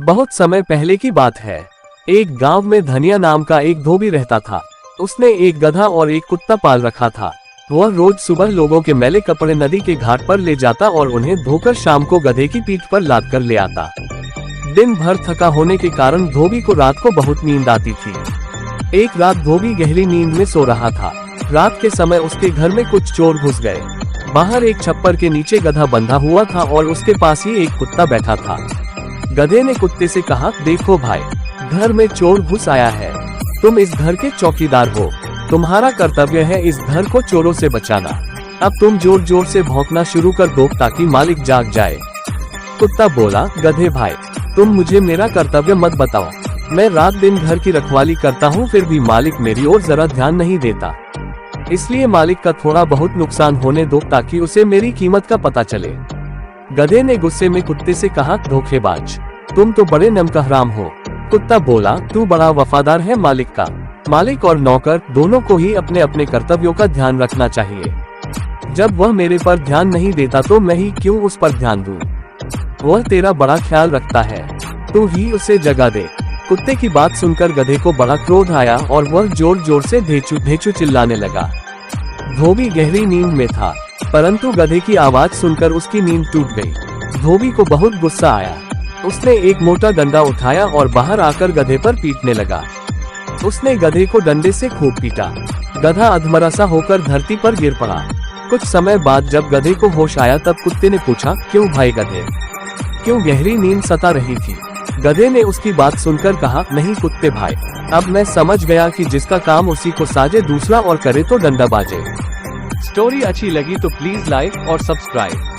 बहुत समय पहले की बात है। एक गांव में धनिया नाम का एक धोबी रहता था। उसने एक गधा और एक कुत्ता पाल रखा था। वह रोज सुबह लोगों के मैले कपड़े नदी के घाट पर ले जाता और उन्हें धोकर शाम को गधे की पीठ पर लाद कर ले आता। दिन भर थका होने के कारण धोबी को रात को बहुत नींद आती थी। एक रात धोबी गहरी नींद में सो रहा था। रात के समय उसके घर में कुछ चोर घुस गए। बाहर एक छप्पर के नीचे गधा बंधा हुआ था और उसके पास ही एक कुत्ता बैठा था। गधे ने कुत्ते से कहा, देखो भाई, घर में चोर घुस आया है। तुम इस घर के चौकीदार हो। तुम्हारा कर्तव्य है इस घर को चोरों से बचाना। अब तुम जोर जोर से भौंकना शुरू कर दो ताकि मालिक जाग जाए। कुत्ता बोला, गधे भाई, तुम मुझे मेरा कर्तव्य मत बताओ। मैं रात दिन घर की रखवाली करता हूँ, फिर भी मालिक मेरी ओर जरा ध्यान नहीं देता। इसलिए मालिक का थोड़ा बहुत नुकसान होने दो ताकि उसे मेरी कीमत का पता चले। गधे ने गुस्से में कुत्ते से कहा, धोखेबाज, तुम तो बड़े नमकहराम हो। कुत्ता बोला, तू बड़ा वफादार है मालिक का। मालिक और नौकर दोनों को ही अपने अपने कर्तव्यों का ध्यान रखना चाहिए। जब वह मेरे पर ध्यान नहीं देता तो मैं ही क्यों उस पर ध्यान दूं? वह तेरा बड़ा ख्याल रखता है, तू ही उसे जगा दे। कुत्ते की बात सुनकर गधे को बड़ा क्रोध आया और वह जोर जोर से धेचू धेचू चिल्लाने लगा। धोबी गहरी नींद में था, परंतु गधे की आवाज सुनकर उसकी नींद टूट गई। धोबी को बहुत गुस्सा आया। उसने एक मोटा डंडा उठाया और बाहर आकर गधे पर पीटने लगा। उसने गधे को डंडे से खूब पीटा। गधा अधमरा सा होकर धरती पर गिर पड़ा। कुछ समय बाद जब गधे को होश आया तब कुत्ते ने पूछा, क्यों भाई गधे, क्यों गहरी नींद सता रही थी? गधे ने उसकी बात सुनकर कहा, नहीं कुत्ते भाई, अब मैं समझ गया कि जिसका काम उसी को साजे, दूसरा और करे तो डंडा बाजे। स्टोरी अच्छी लगी तो प्लीज लाइक और सब्सक्राइब।